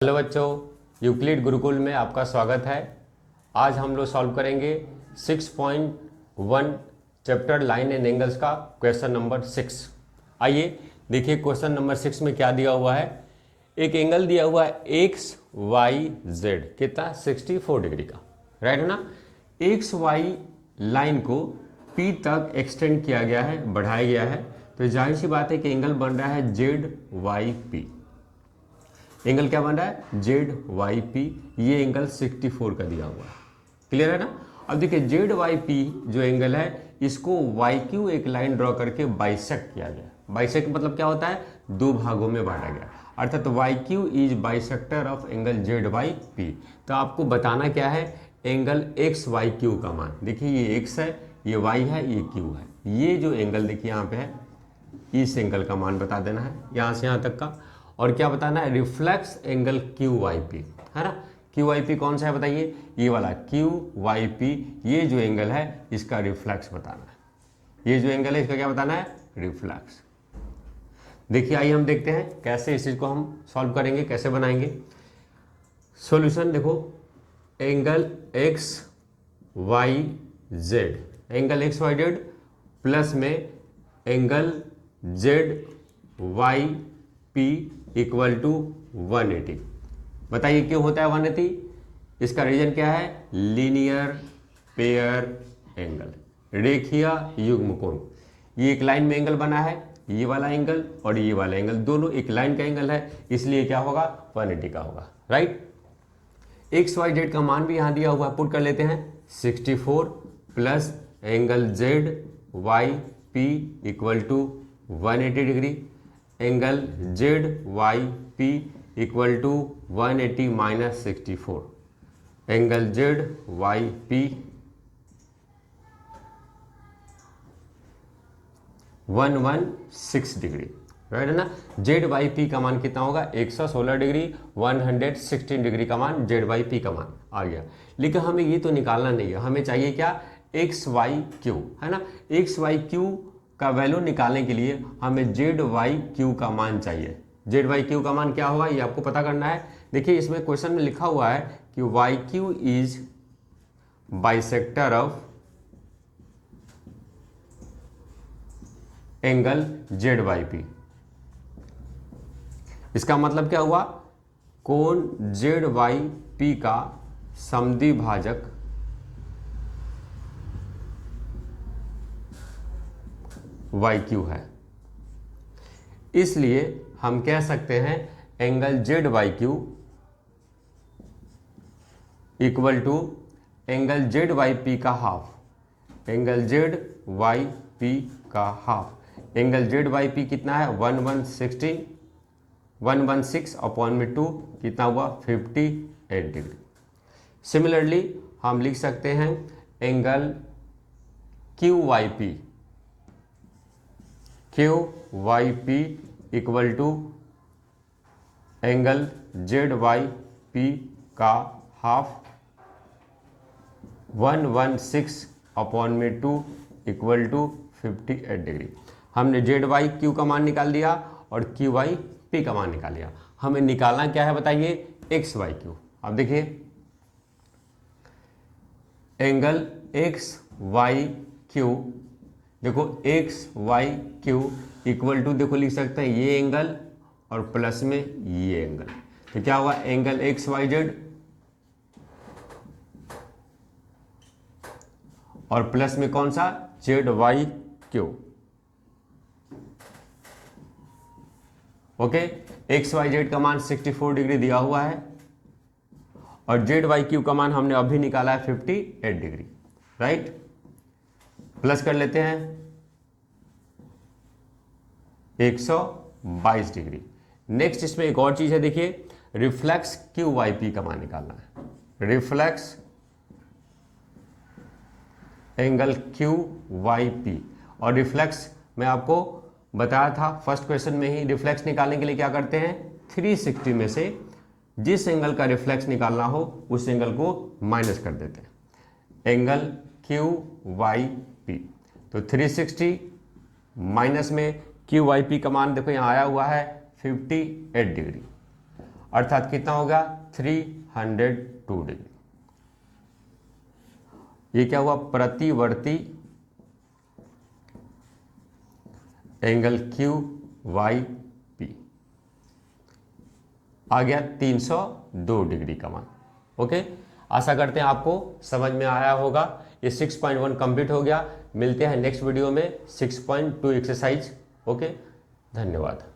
Hello बच्चों, Euclid Gurukul में आपका स्वागत है। आज हम लोग सॉल्व करेंगे 6.1 चैप्टर लाइन एंड एंगल्स का क्वेश्चन नंबर 6। आइए देखिए क्वेश्चन नंबर 6 में क्या दिया हुआ है। एक एंगल दिया हुआ है एक्स वाई जेड, कितना 64 डिग्री का, राइट है ना। एक्स वाई लाइन को पी तक एक्सटेंड किया गया है, बढ़ाया गया है, तो जाहिर सी बात है कि एंगल बन रहा है जेड वाई पी। एंगल क्या बन रहा है जेड वाई पी। ये एंगल 64 का दिया हुआ है, क्लियर है ना। अब देखिए जेड वाई पी जो एंगल है, इसको वाई क्यू एक लाइन ड्रॉ करके बाइसेक्ट किया गया। बाइसेक्ट मतलब क्या होता है, दो भागों में बांटा गया, अर्थात Y Q is bisector of angle Z Y P. तो आपको बताना क्या है, एंगल एक्स वाई क्यू का मान। देखिए ये एक्स है, ये वाई है, ये क्यू है। ये जो एंगल देखिए यहाँ पे है, इस एंगल का मान बता देना है यहाँ से यहाँ तक का। और क्या बताना है, reflex angle Q Y P, है ना। क्यू वाई पी कौन सा है बताइए, ये वाला क्यू वाई पी। ये जो एंगल है इसका रिफ्लेक्स बताना है। ये जो एंगल है इसका क्या बताना है, रिफ्लेक्स। देखिए आइए हम देखते हैं कैसे इस चीज को हम सॉल्व करेंगे, कैसे बनाएंगे सॉल्यूशन। देखो angle X Y Z, angle X Y Z plus में angle Z Y P equal to 180। बताइए क्यों होता है 180। इसका रीजन क्या है, लीनियर पेयर एंगल, रेखीय युग्म कोण। ये एक लाइन में एंगल बना है, ये वाला एंगल और ये वाला एंगल दोनों एक लाइन का एंगल है, इसलिए क्या होगा 180 का होगा, राइट। एक्स वाई जेड का मान भी यहां दिया हुआ है, पुट कर लेते हैं 64 plus angle Z Y P equal to 180 degree, angle Z Y P equal to 180 minus 64, angle Z Y P 116 degree, right है ना। जेड वाई पी का मान कितना होगा 116 डिग्री, 116 डिग्री का मान जेड वाई पी का मान आ गया। लेकिन हमें ये तो निकालना नहीं है, हमें चाहिए क्या, एक्स वाई क्यू, है ना। एक्स वाई क्यू का वैल्यू निकालने के लिए हमें जेड वाई क्यू का मान चाहिए। जेड वाई क्यू का मान क्या होगा ये आपको पता करना है। देखिए इसमें क्वेश्चन में लिखा हुआ है कि Y Q is bisector of angle Z Y P. इसका मतलब क्या हुआ, कोण जेड वाई पी का समद्विभाजक वाई क्यू है। इसलिए हम कह सकते हैं angle Z Y Q equal to angle Z Y P का half, angle Z Y P का half. Angle Z Y P कितना है 116 अपॉन में 2 कितना हुआ 58 डिग्री। सिमिलरली हम लिख सकते हैं angle Q Y P, Q Y P equal to angle Z Y P का हाफ 116 अपॉन में 2 इक्वल टू 58 डिग्री। हमने जेड वाई क्यू का मान निकाल दिया और क्यू वाई पी का मान निकाल लिया। हमें निकालना क्या है बताइए, एक्स वाई क्यू। अब देखिए एंगल एक्स वाई क्यू, देखो X Y Q equal to, देखो लिख सकते हैं ये एंगल और प्लस में ये एंगल, तो क्या हुआ एंगल एक्स वाई जेड और प्लस में कौन सा Z Y Q. Okay, X Y Z का मान 64 डिग्री दिया हुआ है और जेड वाई क्यू का मान हमने अभी निकाला है 58 डिग्री, राइट। प्लस कर लेते हैं 122 डिग्री। नेक्स्ट इसमें एक और चीज है, देखिए रिफ्लेक्स क्यू वाई पी का मान निकालना है। Reflex angle Q Y P, और रिफ्लेक्स मैं आपको बताया था फर्स्ट क्वेश्चन में ही, रिफ्लेक्स निकालने के लिए क्या करते हैं 360 में से जिस एंगल का रिफ्लेक्स निकालना हो उस एंगल को माइनस कर देते हैं। एंगल क्यू वाई पी, तो 360 माइनस में क्यू वाई पी का मान देखो यहाँ आया हुआ है 58 डिग्री। अर्थात कितना हो गया 302 डिग्री। ये क्या हुआ, प्रतिवर्ती एंगल क्यू वाई पी आ गया 302 डिग्री का मान। ओके, आशा करते हैं आपको समझ में आया होगा। ये 6.1 कंप्लीट हो गया। मिलते हैं नेक्स्ट वीडियो में 6.2 एक्सरसाइज। ओके, धन्यवाद।